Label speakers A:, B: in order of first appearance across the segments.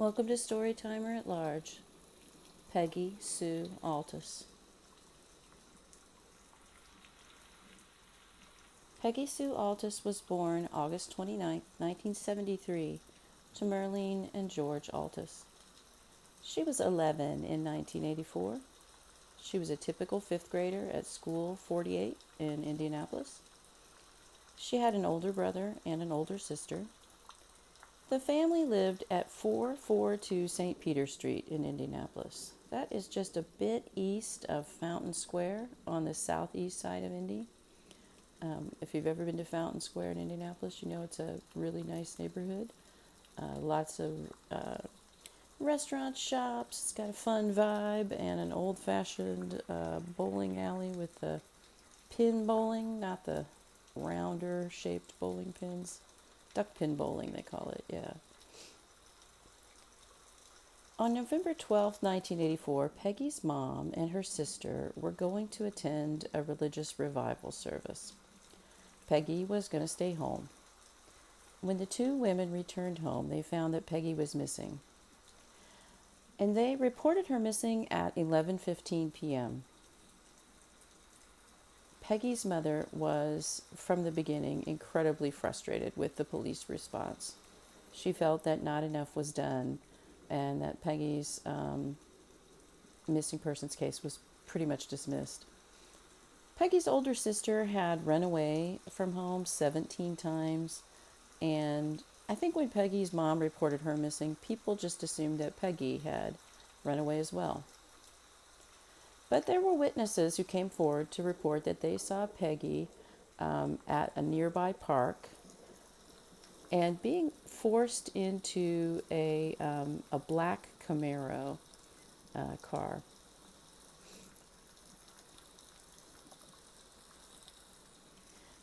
A: Welcome to Storytimer at Large, Peggy Sue Altes. Peggy Sue Altes was born August 29, 1973, to Merlene and George Altes. She was 11 in 1984. She was a typical fifth grader at School 48 in Indianapolis. She had an older brother and an older sister. The family lived at 442 St. Peter Street in Indianapolis. That is just a bit east of Fountain Square on the southeast side of Indy. If you've ever been to Fountain Square in Indianapolis, you know it's a really nice neighborhood. Lots of restaurant shops. It's got a fun vibe and an old-fashioned bowling alley with the pin bowling, not the rounder shaped bowling pins. Duck pin bowling, they call it, yeah. On November 12, 1984, Peggy's mom and her sister were going to attend a religious revival service. Peggy was going to stay home. When the two women returned home, they found that Peggy was missing. And they reported her missing at 11:15 p.m. Peggy's mother was, from the beginning, incredibly frustrated with the police response. She felt that not enough was done and that Peggy's missing persons case was pretty much dismissed. Peggy's older sister had run away from home 17 times, and I think when Peggy's mom reported her missing, people just assumed that Peggy had run away as well. But there were witnesses who came forward to report that they saw Peggy at a nearby park and being forced into a black Camaro car.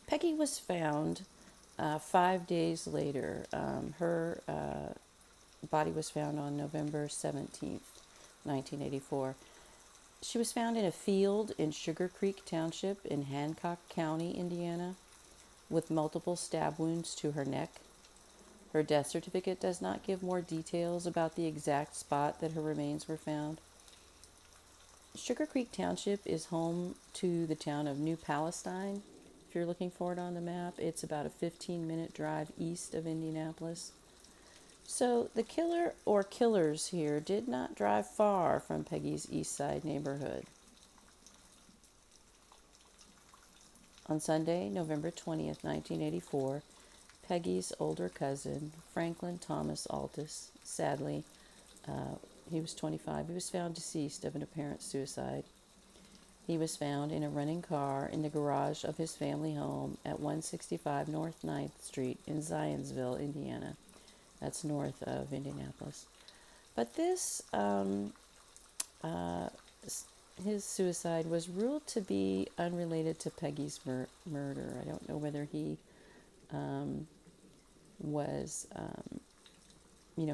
A: Peggy was found 5 days later. Her body was found on November 17th, 1984. She was found in a field in Sugar Creek Township in Hancock County, Indiana, with multiple stab wounds to her neck. Her death certificate does not give more details about the exact spot that her remains were found. Sugar Creek Township is home to the town of New Palestine. If you're looking for it on the map, it's about a 15-minute drive east of Indianapolis. So the killer or killers here did not drive far from Peggy's East Side neighborhood. On Sunday, November 20th, 1984, Peggy's older cousin, Franklin Thomas Altes, sadly, he was 25, he was found deceased of an apparent suicide. He was found in a running car in the garage of his family home at 165 North 9th Street in Zionsville, Indiana. That's north of Indianapolis. But this, his suicide was ruled to be unrelated to Peggy's murder. I don't know whether he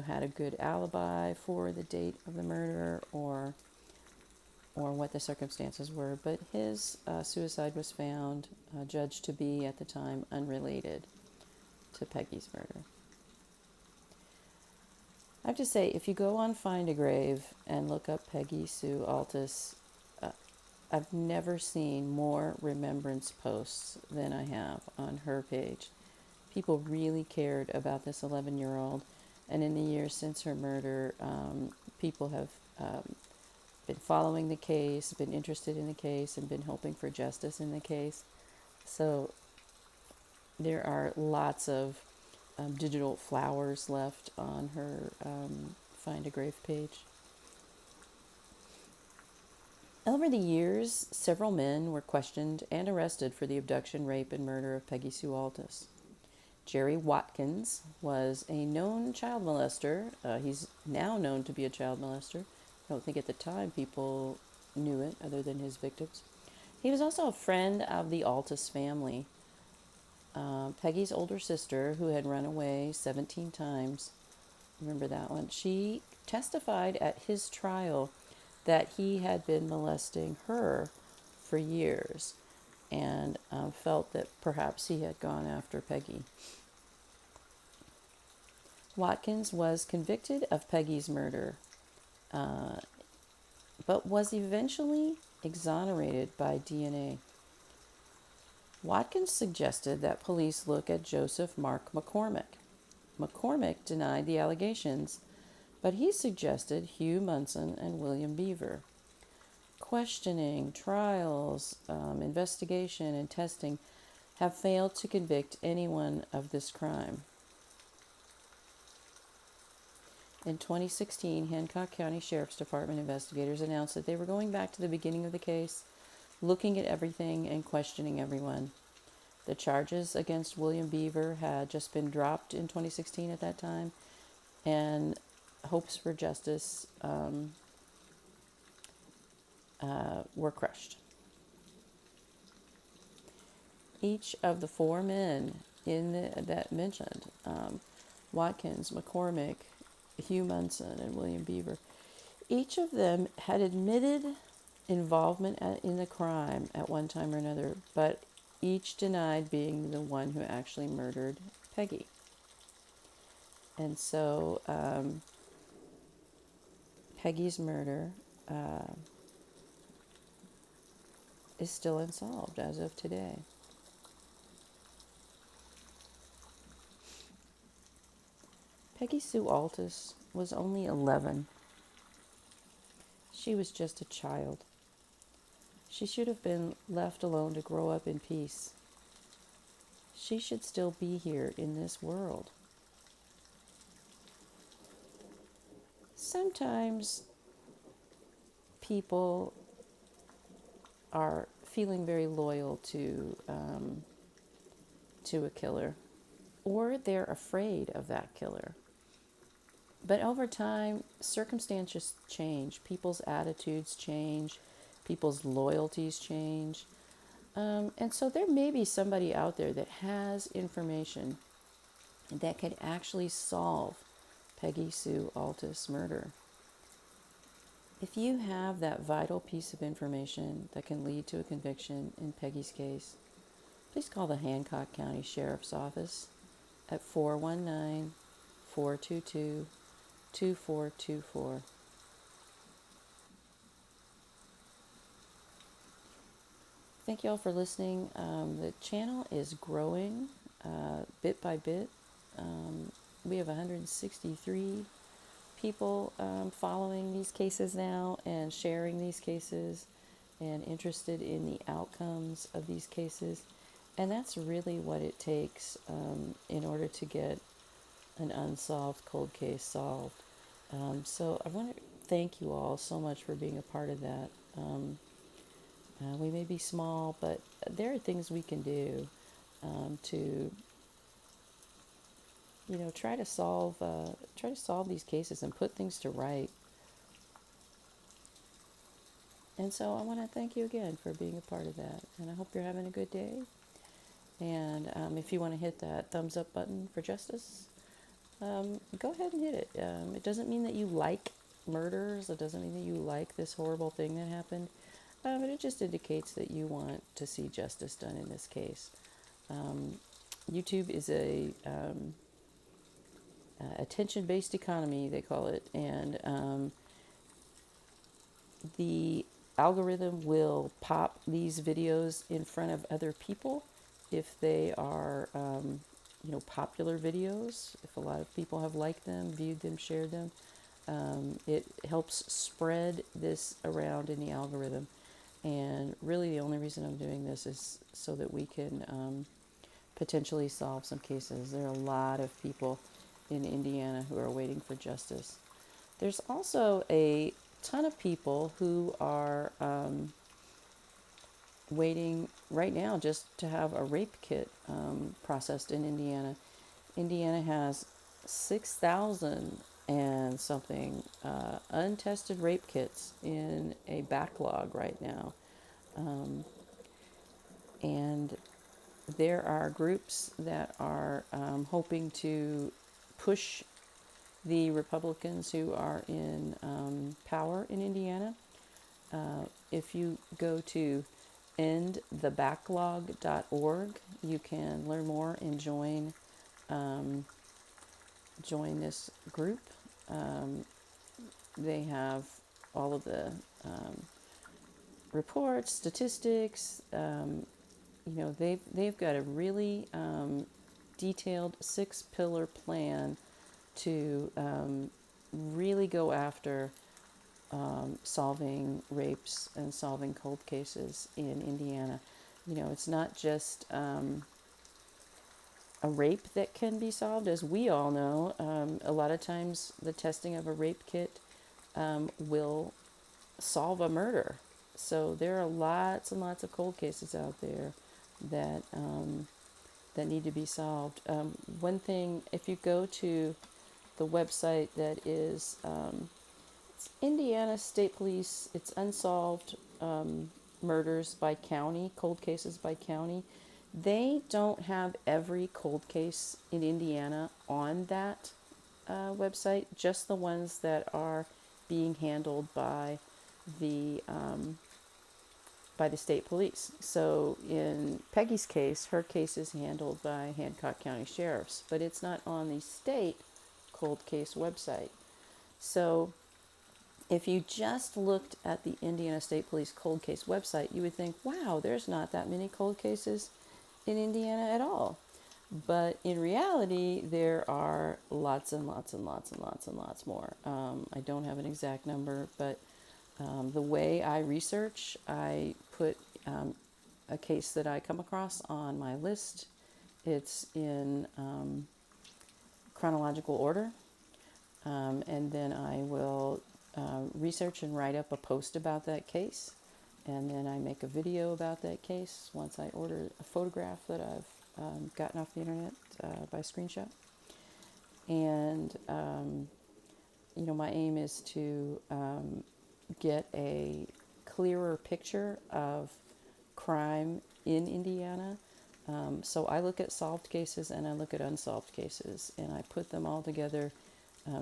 A: had a good alibi for the date of the murder or what the circumstances were. But his suicide was found, judged to be at the time unrelated to Peggy's murder. I have to say, if you go on Find a Grave and look up Peggy Sue Altes, I've never seen more remembrance posts than I have on her page. People really cared about this 11-year-old, and in the years since her murder, people have been following the case, been interested in the case, and been hoping for justice in the case. So there are lots of digital flowers left on her Find a Grave page. Over the years, several men were questioned and arrested for the abduction, rape, and murder of Peggy Sue Altes. Jerry Watkins was a known child molester. He's now known to be a child molester. I don't think at the time people knew it other than his victims. He was also a friend of the Altes family. Peggy's older sister, who had run away 17 times, remember that one, she testified at his trial that he had been molesting her for years and felt that perhaps he had gone after Peggy. Watkins was convicted of Peggy's murder, but was eventually exonerated by DNA. Watkins suggested that police look at Joseph Mark McCormick. McCormick denied the allegations, but he suggested Hugh Munson and William Beaver. Questioning, trials, investigation, and testing have failed to convict anyone of this crime. In 2016, Hancock County Sheriff's Department investigators announced that they were going back to the beginning of the case, looking at everything and questioning everyone. The charges against William Beaver had just been dropped in 2016 at that time, and hopes for justice were crushed. Each of the four men that mentioned, Watkins, McCormick, Hugh Munson, and William Beaver, each of them had admitted involvement in the crime at one time or another, but each denied being the one who actually murdered Peggy. And so Peggy's murder is still unsolved as of today. Peggy Sue Altes was only 11. She was just a child. She should have been left alone to grow up in peace. She should still be here in this world. Sometimes people are feeling very loyal to a killer, or they're afraid of that killer. But over time, circumstances change. People's attitudes change. People's loyalties change. And so there may be somebody out there that has information that could actually solve Peggy Sue Altes' murder. If you have that vital piece of information that can lead to a conviction in Peggy's case, please call the Hancock County Sheriff's Office at 419-422-2424. Thank you all for listening. The channel is growing bit by bit. We have 163 people following these cases now and sharing these cases and interested in the outcomes of these cases. And that's really what it takes in order to get an unsolved cold case solved. So I want to thank you all so much for being a part of that. We may be small, but there are things we can do to, try to solve these cases and put things to right. And so I want to thank you again for being a part of that. And I hope you're having a good day. And if you want to hit that thumbs up button for justice, go ahead and hit it. It doesn't mean that you like murders. It doesn't mean that you like this horrible thing that happened. But it just indicates that you want to see justice done in this case. YouTube is a attention-based economy, they call it, and the algorithm will pop these videos in front of other people if they are, popular videos. If a lot of people have liked them, viewed them, shared them, it helps spread this around in the algorithm. And really the only reason I'm doing this is so that we can potentially solve some cases. There are a lot of people in Indiana who are waiting for justice. There's also a ton of people who are waiting right now just to have a rape kit processed in Indiana. Indiana has 6,000 and something untested rape kits in a backlog right now. And there are groups that are hoping to push the Republicans who are in power in Indiana. If you go to endthebacklog.org, you can learn more and join join this group. They have all of the reports, statistics. They've got a really detailed 6-pillar plan to really go after solving rapes and solving cold cases in Indiana. It's not just a rape that can be solved, as we all know. A lot of times, the testing of a rape kit will solve a murder. So there are lots and lots of cold cases out there that that need to be solved. One thing, if you go to the website that is it's Indiana State Police, it's unsolved murders by county, cold cases by county. They don't have every cold case in Indiana on that website, just the ones that are being handled by the state police. So in Peggy's case, her case is handled by Hancock County Sheriffs, but it's not on the state cold case website. So if you just looked at the Indiana State Police cold case website, you would think, wow, there's not that many cold cases in Indiana at all. But in reality, there are lots and lots and lots and lots and lots more. I don't have an exact number, but the way I research, I put a case that I come across on my list. It's in chronological order, and then I will research and write up a post about that case, and then I make a video about that case once I order a photograph that I've gotten off the internet by screenshot. And my aim is to get a clearer picture of crime in Indiana. So I look at solved cases and I look at unsolved cases, and I put them all together,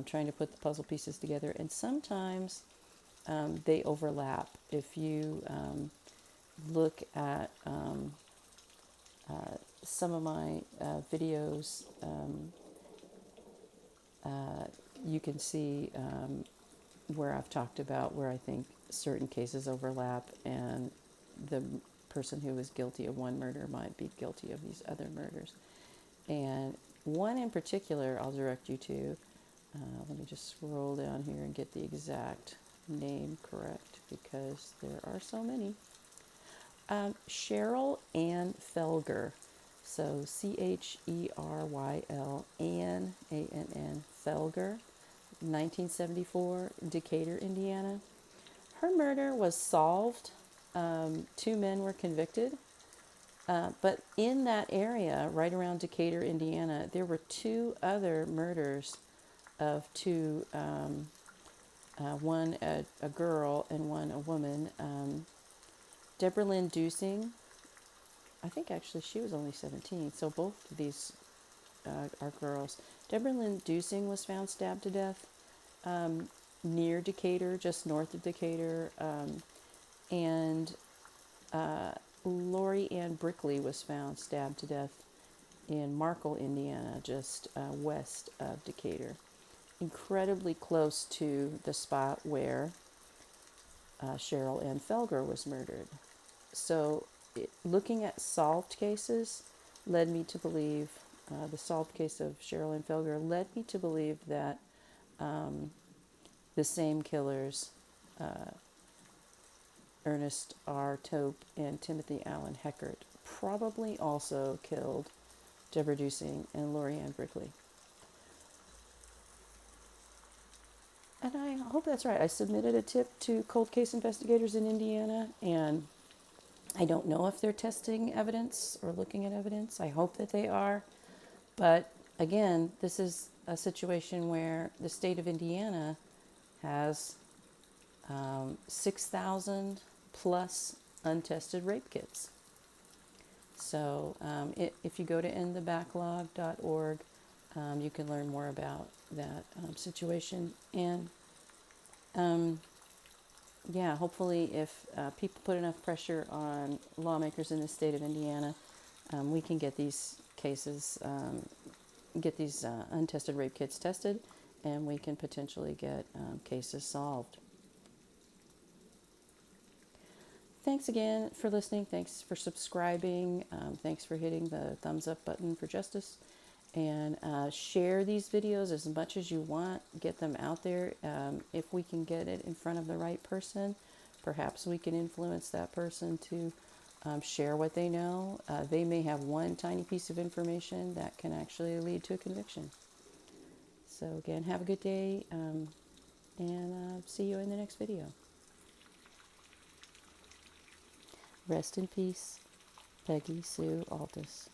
A: trying to put the puzzle pieces together. And sometimes they overlap. If you look at some of my videos, you can see where I've talked about where I think certain cases overlap, and the person who was guilty of one murder might be guilty of these other murders. And one in particular I'll direct you to. Let me just scroll down here and get the exact name correct, because there are so many. Cheryl Ann Felger. So Cheryl Ann, A-N-N, Felger, 1974, Decatur, Indiana. Her murder was solved. 2 men were convicted. But in that area, right around Decatur, Indiana, there were 2 other murders of 2, one a girl and one a woman. Deborah Lynn Dusing, I think actually she was only 17, so both of these are girls. Deborah Lynn Dusing was found stabbed to death near Decatur, just north of Decatur, and Lori Ann Brickley was found stabbed to death in Markle, Indiana, just west of Decatur, incredibly close to the spot where Cheryl Ann Felger was murdered. So looking at solved cases led me to believe, the solved case of Cheryl Ann Felger led me to believe that the same killers, Ernest R. Tope and Timothy Allen Heckert, probably also killed Deborah Dusing and Lori Ann Brickley. And I hope that's right. I submitted a tip to cold case investigators in Indiana, and I don't know if they're testing evidence or looking at evidence. I hope that they are. But again, this is a situation where the state of Indiana has 6,000 plus untested rape kits. So if you go to endthebacklog.org, you can learn more about that situation. And hopefully if people put enough pressure on lawmakers in the state of Indiana, we can get these cases get these untested rape kits tested, and we can potentially get cases solved. Thanks again for listening. Thanks for subscribing. Thanks for hitting the thumbs up button for justice. And share these videos as much as you want. Get them out there. If we can get it in front of the right person, perhaps we can influence that person to share what they know. They may have one tiny piece of information that can actually lead to a conviction. So again, have a good day, and see you in the next video. Rest in peace, Peggy Sue Altes.